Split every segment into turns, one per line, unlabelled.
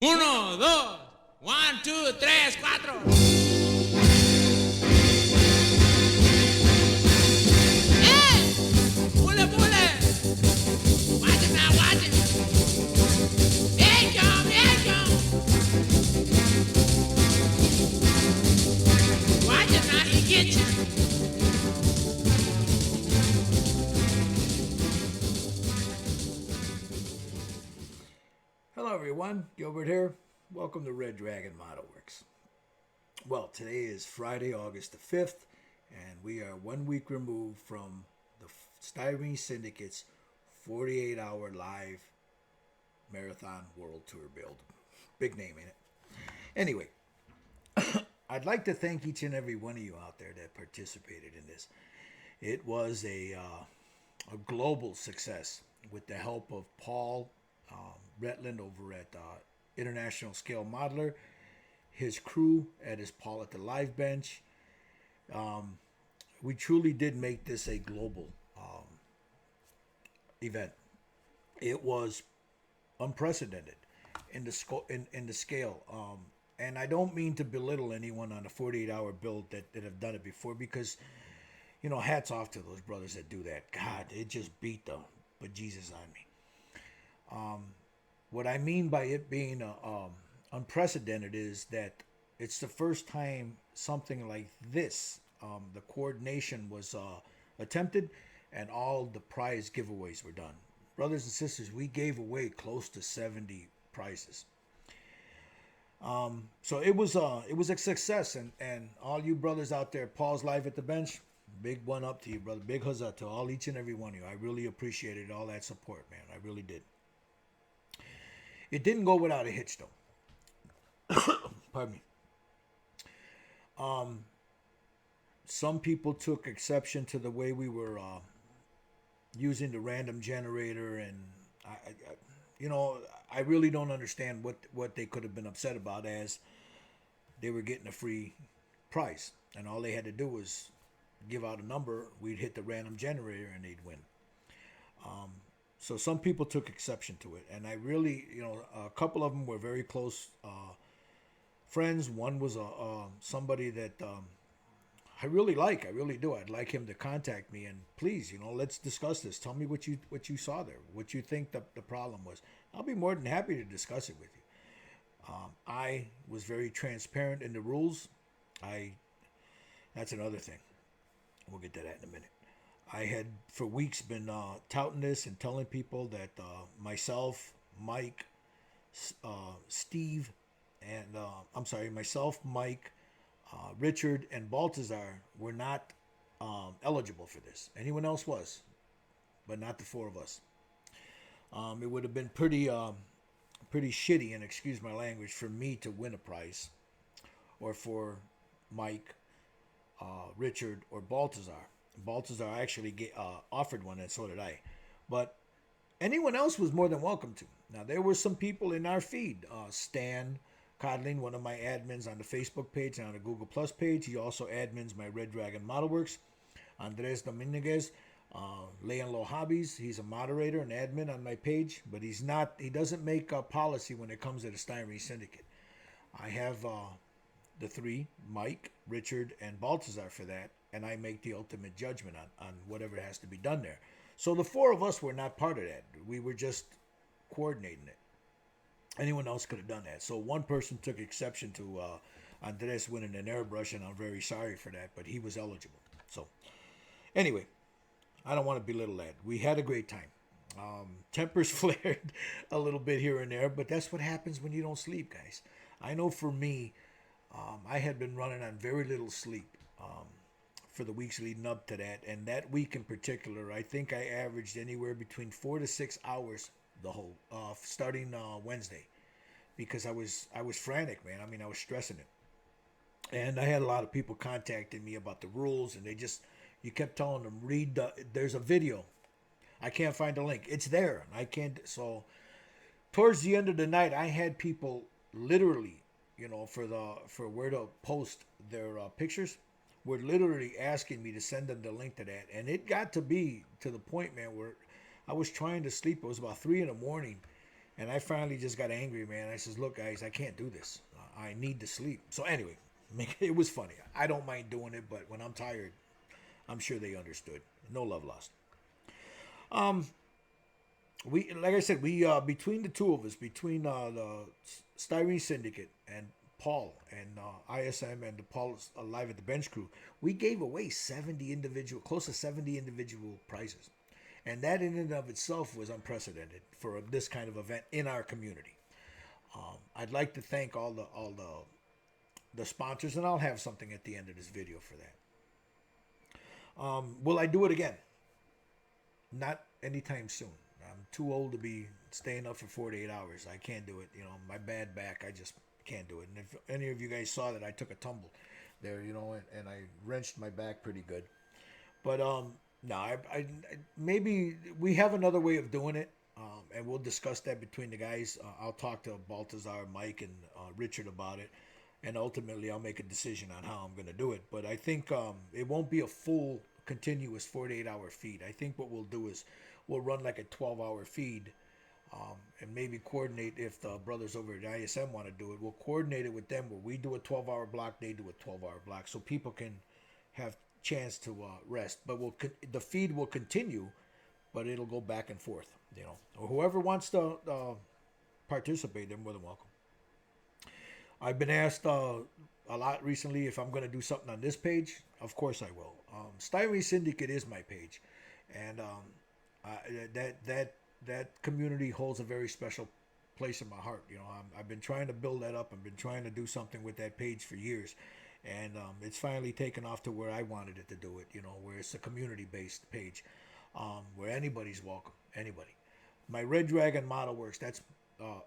Uno, dos, 1, 2, 3, 4. ¡Eh! ¡Pule, pule! Watch it now, watch it. Here it come. Watch it now, he get you.
Hello everyone, Gilbert here. Welcome to Reddragon Model Works. Well, today is Friday, August the 5th, and we are 1 week removed from the Styrene Syndicate's 48-hour live marathon world tour build. Big name, ain't it? Anyway, I'd like to thank each and every one of you out there that participated in this. It was a global success with the help of Paul Retland over at International Scale Modeler, his crew at his Paul at the Live Bench. We truly did make this a global event. It was unprecedented in the scale. And I don't mean to belittle anyone on a 48-hour build that have done it before, because, you know, hats off to those brothers that do that. God, it just beat the bejesus on me. What I mean by it being unprecedented is that it's the first time something like this, the coordination was attempted, and all the prize giveaways were done. Brothers and sisters, we gave away close to 70 prizes. So it was a success, and all you brothers out there, Paul's Live at the Bench, big one up to you, brother. Big huzzah to all, each and every one of you. I really appreciated all that support, man. I really did. It didn't go without a hitch, though. Pardon me. Some people took exception to the way we were using the random generator, and I really don't understand what they could have been upset about, as they were getting a free prize, and all they had to do was give out a number. We'd hit the random generator, and they'd win. So some people took exception to it, and I really, a couple of them were very close friends. One was somebody that I really like. I really do. I'd like him to contact me, and please, let's discuss this. Tell me what you saw there, what you think the problem was. I'll be more than happy to discuss it with you. I was very transparent in the rules. That's another thing. We'll get to that in a minute. I had for weeks been touting this and telling people that myself, Mike, Steve, and myself, Mike, Richard, and Baltazar were not eligible for this. Anyone else was, but not the four of us. It would have been pretty shitty, and excuse my language, for me to win a prize, or for Mike, Richard, or Baltazar. Baltazar actually offered one, and so did I. But anyone else was more than welcome to. Now, there were some people in our feed. Stan Codling, one of my admins on the Facebook page and on the Google Plus page. He also admins my Reddragon Model Works. Andres Dominguez, Leon Low Hobbies. He's a moderator and admin on my page, but he doesn't make a policy when it comes to the Styrene Syndicate. I have the three, Mike, Richard, and Baltazar for that, and I make the ultimate judgment on whatever has to be done there. So the four of us were not part of that. We were just coordinating it. Anyone else could have done that. So one person took exception to Andres winning an airbrush, and I'm very sorry for that, but he was eligible. So anyway, I don't want to belittle that. We had a great time. Tempers flared a little bit here and there, but that's what happens when you don't sleep, guys. I know for me, I had been running on very little sleep for the weeks leading up to that, and that week in particular, I think I averaged anywhere between 4 to 6 hours the whole starting Wednesday, because I was frantic, man. I mean, I was stressing it, and I had a lot of people contacting me about the rules, and you kept telling them, there's a video. I can't find the link. It's there. I can't. So towards the end of the night, I had people literally, for where to post their pictures, were literally asking me to send them the link to that. And it got to be to the point, man, where I was trying to sleep. It was about 3 a.m, And I finally just got angry, man. I says, look, guys, I can't do this. I need to sleep. So anyway, it was funny. I don't mind doing it, but when I'm tired, I'm sure they understood. No love lost. We, like I said, we between the two of us, between the Styrene Syndicate and Paul and ISM and the Paul Live at the Bench crew, we gave away close to 70 individual prizes, and that in and of itself was unprecedented for this kind of event in our community. I'd like to thank all the sponsors, and I'll have something at the end of this video for that. Will I do it again? Not anytime soon. I'm too old to be staying up for 48 hours. I can't do it. You know, my bad back, I just can't do it. And if any of you guys saw that, I took a tumble there, you know, and I wrenched my back pretty good. But no, I maybe we have another way of doing it, and we'll discuss that between the guys. I'll talk to Baltazar, Mike, and Richard about it, and ultimately I'll make a decision on how I'm going to do it. But I think it won't be a full continuous 48-hour feed. I think what we'll do is we'll run like a 12-hour feed, and maybe coordinate, if the brothers over at ISM want to do it, we'll coordinate it with them where we do a 12-hour block, they do a 12-hour block, so people can have chance to rest. But the feed will continue, but it'll go back and forth, you know. Or whoever wants to participate, they're more than welcome. I've been asked a lot recently if I'm going to do something on this page. Of course I will. Styrene Syndicate is my page, and that community holds a very special place in my heart. You know, I've been trying to build that up. I've been trying to do something with that page for years, and it's finally taken off to where I wanted it to do it. You know, where it's a community-based page, where anybody's welcome. Anybody. My Reddragon model works. That's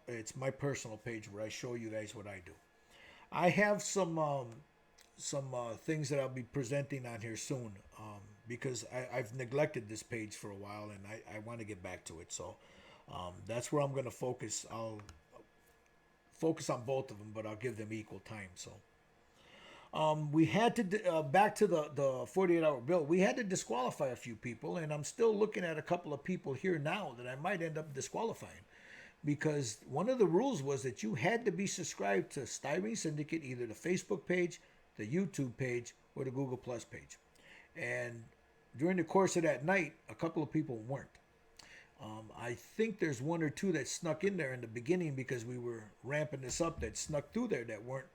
it's my personal page where I show you guys what I do. I have some things that I'll be presenting on here soon, because I've neglected this page for a while, and I want to get back to it. So that's where I'm going to focus. I'll focus on both of them, but I'll give them equal time. So we had to, back to the 48-hour bill, we had to disqualify a few people, and I'm still looking at a couple of people here now that I might end up disqualifying. Because one of the rules was that you had to be subscribed to Styrene Syndicate, either the Facebook page, the YouTube page, or the Google Plus page. And during the course of that night, a couple of people weren't. I think there's one or two that snuck in there in the beginning because we were ramping this up, that snuck through there that weren't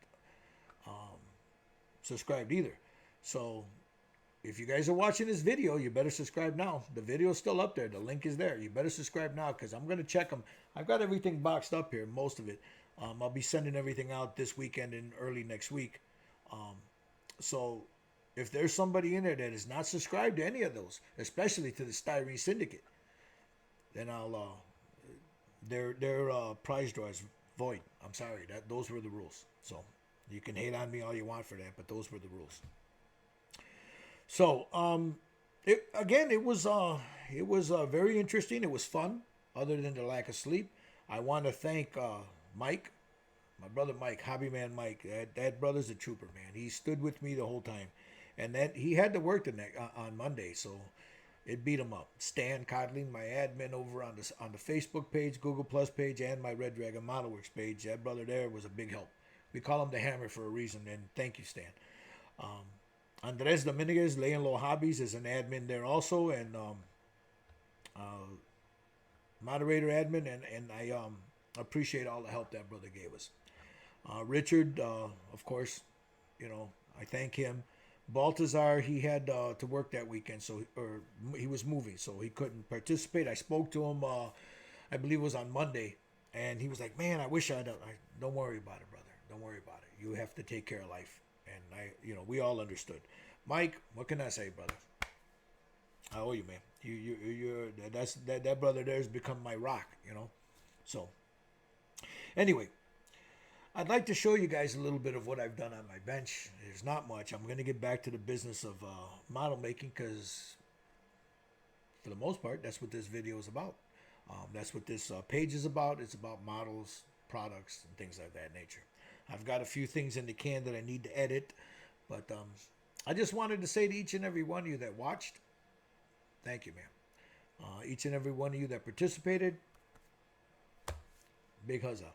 subscribed either. So if you guys are watching this video, you better subscribe now. The video's still up there. The link is there. You better subscribe now, because I'm going to check them. I've got everything boxed up here, most of it. I'll be sending everything out this weekend and early next week. So if there's somebody in there that is not subscribed to any of those, especially to the Styrene Syndicate, then I'll their prize draw is void. I'm sorry. Those were the rules. So you can hate on me all you want for that, but those were the rules. So, it was very interesting. It was fun, other than the lack of sleep. I want to thank Mike, my brother Mike, Hobby Man Mike. That brother's a trooper, man. He stood with me the whole time, and that he had to work on Monday, so it beat him up. Stan Codling, my admin over on the Facebook page, Google Plus page, and my Reddragon Modelworks page. That brother there was a big help. We call him the Hammer for a reason, and thank you, Stan. Andres Dominguez, Lay Low Hobbies, is an admin there also, and moderator admin, and I appreciate all the help that brother gave us. Richard, of course, you know, I thank him. Baltazar, he had to work that weekend, or he was moving, so he couldn't participate. I spoke to him, I believe it was on Monday, and he was like, man, I wish don't worry about it, brother. Don't worry about it. You have to take care of life. And we all understood. Mike, what can I say, brother? I owe you, man. That brother there has become my rock, you know. So, anyway, I'd like to show you guys a little bit of what I've done on my bench. There's not much. I'm going to get back to the business of model making, because for the most part, that's what this video is about. That's what this page is about. It's about models, products, and things like that nature. I've got a few things in the can that I need to edit, but I just wanted to say to each and every one of you that watched, thank you, man. Each and every one of you that participated, Big huzzah.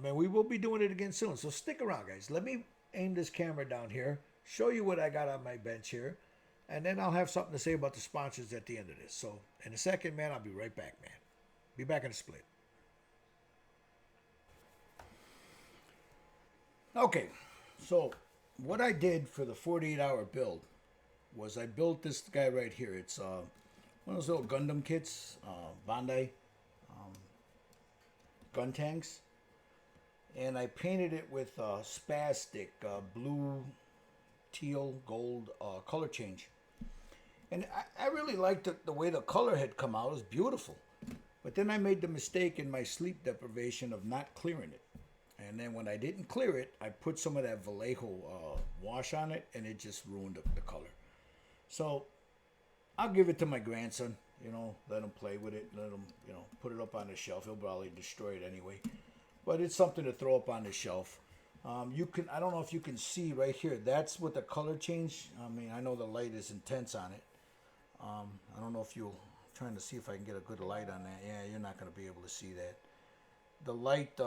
And we will be doing it again soon. So stick around, guys. Let me aim this camera down here, show you what I got on my bench here, and then I'll have something to say about the sponsors at the end of this. So in a second, man, I'll be right back, man. Be back in a split. Okay, so what I did for the 48-hour build was I built this guy right here. It's one of those little Gundam kits, Bandai gun tanks. And I painted it with spastic blue, teal, gold color change. And I really liked the way the color had come out. It was beautiful. But then I made the mistake in my sleep deprivation of not clearing it. And then when I didn't clear it, I put some of that Vallejo wash on it, and it just ruined the color. So I'll give it to my grandson, you know, let him play with it, let him, you know, put it up on the shelf. He'll probably destroy it anyway. But it's something to throw up on the shelf. You can, I don't know if you can see right here, that's what the color change. I mean, I know the light is intense on it. I don't know if you'll, trying to see if I can get a good light on that. Yeah, you're not going to be able to see that. The light,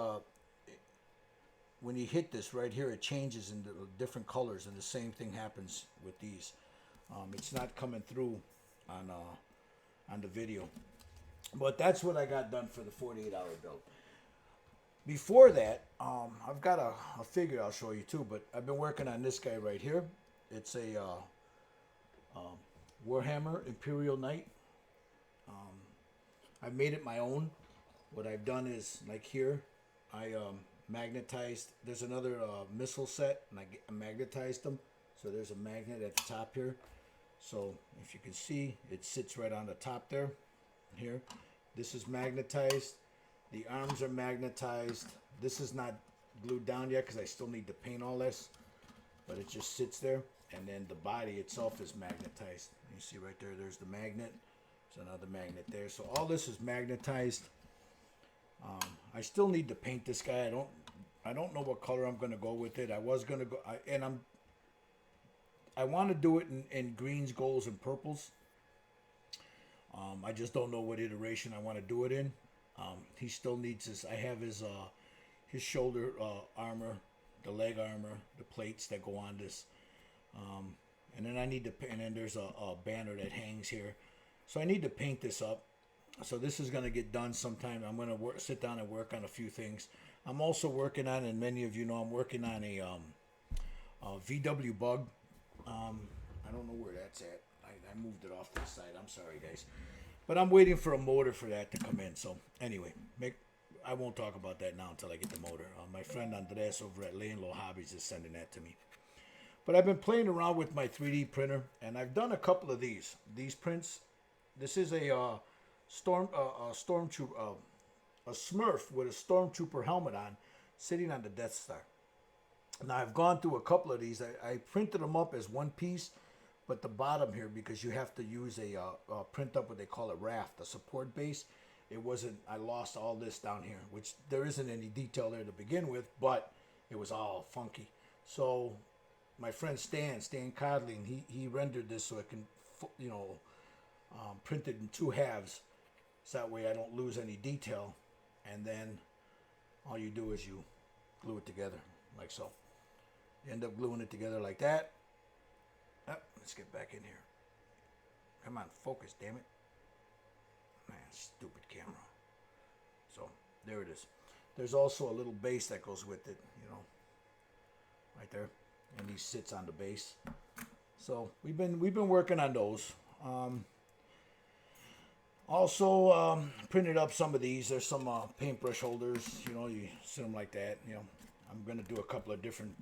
when you hit this right here, it changes into different colors, and the same thing happens with these. It's not coming through on the video. But that's what I got done for the 48-hour build. Before that, I've got a figure I'll show you too, but I've been working on this guy right here. It's a Warhammer Imperial Knight. I've made it my own. What I've done is, like here, I magnetized, there's another missile set, and I magnetized them. So there's a magnet at the top here. So if you can see, it sits right on the top there. Here, this is magnetized. The arms are magnetized. This is not glued down yet because I still need to paint all this, but it just sits there. And then the body itself is magnetized. You see right there, there's the magnet. There's another magnet there. So all this is magnetized. I still need to paint this guy. I don't know what color I'm going to go with it. I was going to go, I want to do it in greens, golds, and purples. I just don't know what iteration I want to do it in. He still needs his, I have his shoulder armor, the leg armor, the plates that go on this. And then I need to, and then there's a banner that hangs here. So I need to paint this up. So this is going to get done sometime. I'm going to sit down and work on a few things. I'm also working on, and many of you know, I'm working on a VW Bug. I don't know where that's at. I moved it off to the side. I'm sorry, guys. But I'm waiting for a motor for that to come in. So anyway, I won't talk about that now until I get the motor. My friend Andres over at Lane Low Hobbies is sending that to me. But I've been playing around with my 3D printer, and I've done a couple of these prints. This is a stormtrooper, a Smurf with a stormtrooper helmet on, sitting on the Death Star. Now I've gone through a couple of these. I printed them up as one piece, but the bottom here, because you have to use a print up what they call a raft, a support base. It wasn't. I lost all this down here, which there isn't any detail there to begin with, but it was all funky. So my friend Stan Codling, he rendered this so it can, you know, print it in two halves, so that way I don't lose any detail. And then all you do is you glue it together like so. You end up gluing it together like that. Oh, let's get back in here. Come on, focus, damn it. Man, stupid camera. So there it is. There's also a little base that goes with it, you know, right there, and he sits on the base. So we've been working on those. Also printed up some of these. There's some paintbrush holders, you know, you sit them like that. You know, I'm gonna do a couple of different,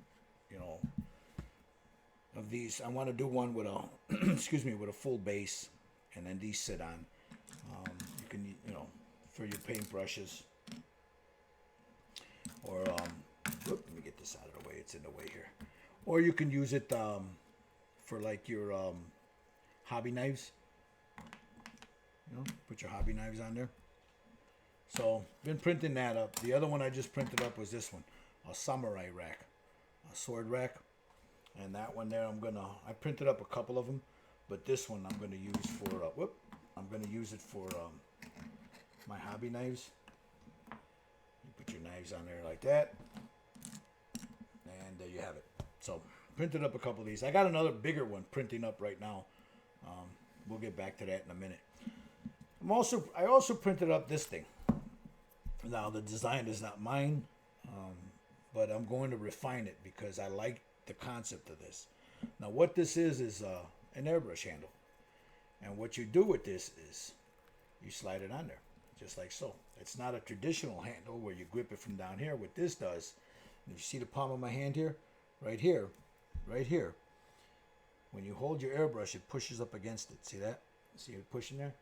you know, of these. I want to do one with a excuse me, with a full base, and then these sit on. You can, you know, for your paintbrushes, or whoop, let me get this out of the way. It's in the way here. Or you can use it for like your hobby knives. You know, put your hobby knives on there. So, been printing that up. The other one I just printed up was this one, a samurai rack, a sword rack. And that one there, I printed up a couple of them, but this one I'm gonna use for, I'm gonna use it for my hobby knives. You Put your knives on there like that. And there you have it. So, printed up a couple of these. I got another bigger one printing up right now. We'll get back to that in a minute. I also printed up this thing. Now, the design is not mine, but I'm going to refine it because I like the concept of this. Now, what this is an airbrush handle. And what you do with this is you slide it on there, just like so. It's not a traditional handle where you grip it from down here. What this does, you see the palm of my hand here? Right here, right here. When you hold your airbrush, it pushes up against it. See that? See it pushing there?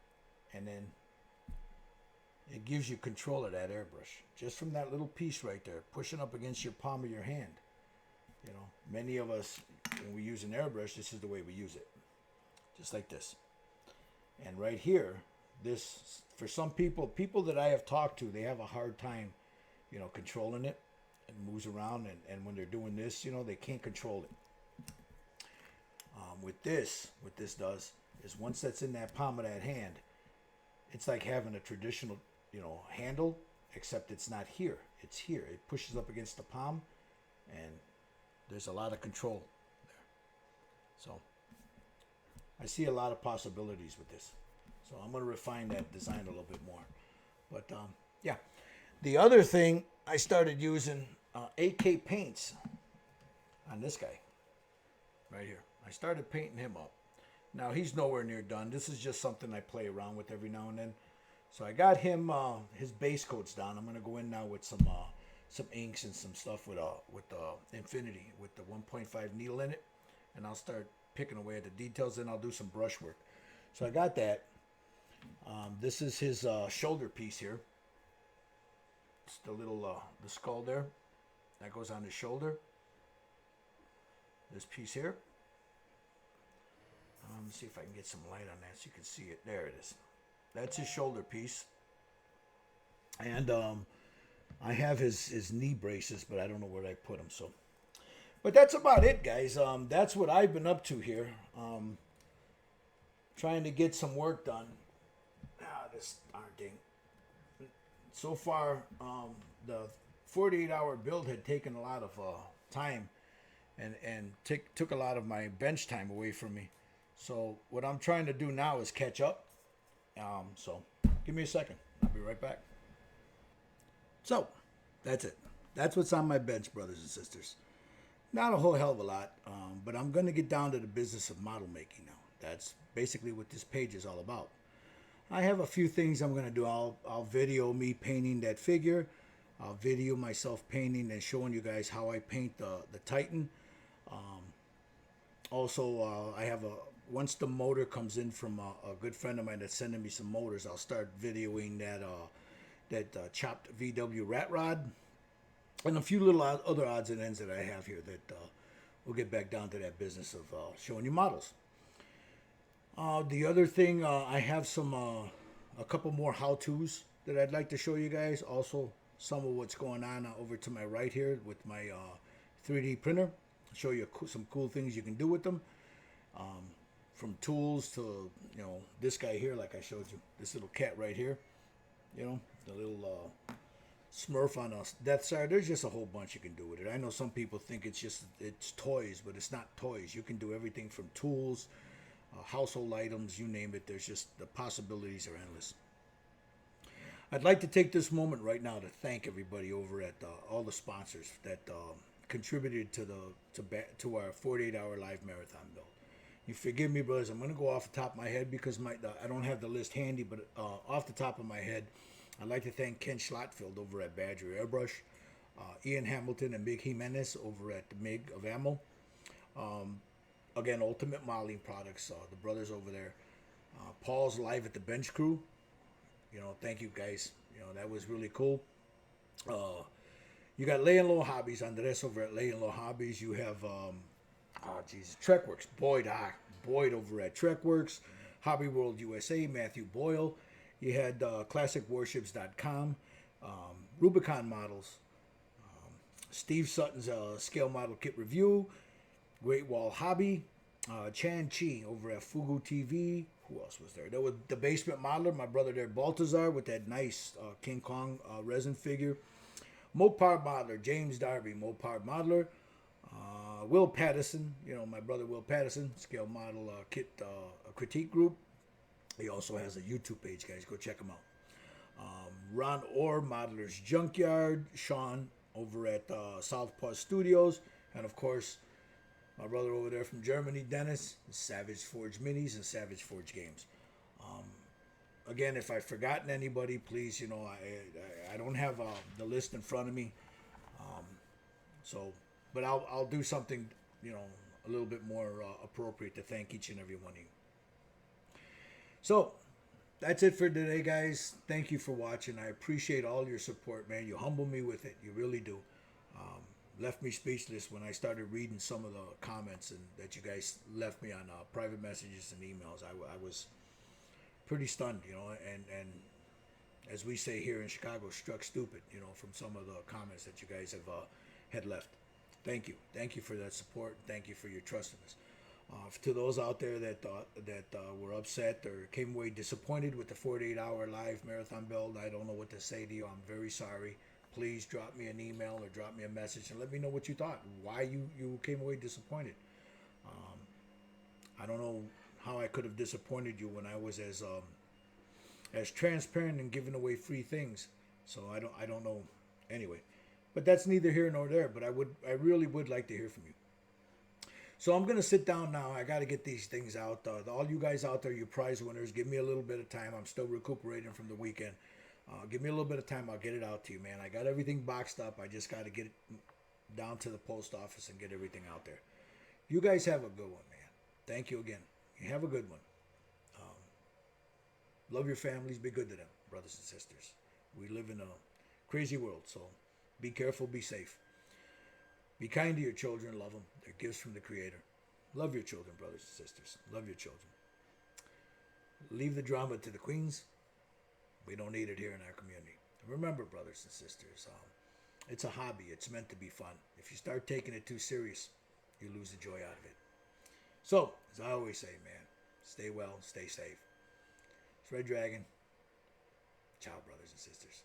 And then it gives you control of that airbrush. Just from that little piece right there, pushing up against your palm of your hand. You know, many of us, when we use an airbrush, this is the way we use it. Just like this. And right here, this, for some people that I have talked to, they have a hard time, you know, controlling it. It moves around, and when they're doing this, you know, they can't control it. With this, what this does is once that's in that palm of that hand, it's like having a traditional, you know, handle, except it's not here. It's here. It pushes up against the palm, and there's a lot of control there. So I see a lot of possibilities with this. So I'm going to refine that design a little bit more. But yeah, the other thing, I started using AK paints on this guy right here. I started painting him up. Now he's nowhere near done. This is just something I play around with every now and then. So I got him his base coats down. I'm going to go in now with some inks and some stuff with Infinity with the 1.5 needle in it, and I'll start picking away at the details. Then I'll do some brush work. So I got that. This is his shoulder piece here. It's the little the skull there that goes on his shoulder. This piece here. Let me see if I can get some light on that so you can see it. There it is. That's his shoulder piece. And I have his knee braces, but I don't know where I put them. So, but that's about it, guys. That's what I've been up to here. Trying to get some work done. This darn thing. So far, the 48-hour build had taken a lot of time and took a lot of my bench time away from me. So what I'm trying to do now is catch up. So give me a second. I'll be right back. So that's it. That's what's on my bench, brothers and sisters. Not a whole hell of a lot, but I'm going to get down to the business of model making now. That's basically what this page is all about. I have a few things I'm going to do. I'll video me painting that figure. I'll video myself painting and showing you guys how I paint the Titan. Also, I have once the motor comes in from a good friend of mine that's sending me some motors, I'll start videoing that chopped VW rat rod and a few little other odds and ends that I have here that we'll get back down to that business of showing you models. The other thing, I have a couple more how-tos that I'd like to show you guys. Also, some of what's going on over to my right here with my 3D printer. Show you some cool things you can do with them. From tools to, you know, this guy here, like I showed you. This little cat right here. You know, the little Smurf on a Death Star. There's just a whole bunch you can do with it. I know some people think it's toys, but it's not toys. You can do everything from tools, household items, you name it. There's just, the possibilities are endless. I'd like to take this moment right now to thank everybody over at all the sponsors that contributed to our 48-hour live marathon build. You forgive me, brothers. I'm going to go off the top of my head because I don't have the list handy, but off the top of my head, I'd like to thank Ken Schlotfield over at Badger Airbrush, Ian Hamilton and Big Jimenez over at the MIG of Ammo. Again, Ultimate Modeling Products, the brothers over there. Paul's Live at the Bench Crew. You know, thank you guys. You know, that was really cool. You got Lay and Low Hobbies, Andres over at Lay and Low Hobbies. You have, Trekworks, Boyd over at Trekworks. Hobby World USA, Matthew Boyle. You had ClassicWarships.com, Rubicon Models, Steve Sutton's Scale Model Kit Review, Great Wall Hobby, Chan Chi over at Fugu TV. Who else was there? There was the Basement Modeler, my brother there, Baltazar, with that nice King Kong resin figure. Mopar Modeler, James Darby, Mopar Modeler. Will Patterson, my brother Will Patterson, Scale Model Kit Critique Group. He also has a YouTube page, guys. Go check him out. Ron Orr, Modeler's Junkyard. Sean over at Southpaw Studios. And of course, my brother over there from Germany, Dennis, Savage Forge Minis and Savage Forge Games. Again, if I've forgotten anybody, please, I don't have the list in front of me. But I'll do something, a little bit more appropriate to thank each and every one of you. So, that's it for today, guys. Thank you for watching. I appreciate all your support, man. You humble me with it. You really do. Left me speechless when I started reading some of the comments that you guys left me on private messages and emails. I was pretty stunned, and as we say here in Chicago, struck stupid, from some of the comments that you guys have had left. Thank you for that support. Thank you for your trust in us. To those out there that were upset or came away disappointed with the 48-hour live marathon build, I don't know what to say to you. I'm very sorry. Please drop me an email or drop me a message and let me know what you thought. Why you came away disappointed. I don't know how I could have disappointed you when I was as transparent and giving away free things. So I don't know. Anyway, but that's neither here nor there. But I really would like to hear from you. So I'm gonna sit down now. I got to get these things out. All you guys out there, you prize winners, give me a little bit of time. I'm still recuperating from the weekend. Give me a little bit of time. I'll get it out to you, man. I got everything boxed up. I just got to get it down to the post office and get everything out there. You guys have a good one, man. Thank you again. You have a good one. Love your families. Be good to them, brothers and sisters. We live in a crazy world, so be careful. Be safe. Be kind to your children. Love them. They're gifts from the Creator. Love your children, brothers and sisters. Love your children. Leave the drama to the queens. We don't need it here in our community. Remember, brothers and sisters, it's a hobby. It's meant to be fun. If you start taking it too serious, you lose the joy out of it. So, as I always say, man, stay well, stay safe. It's Reddragon. Ciao, brothers and sisters.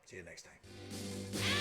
See you next time.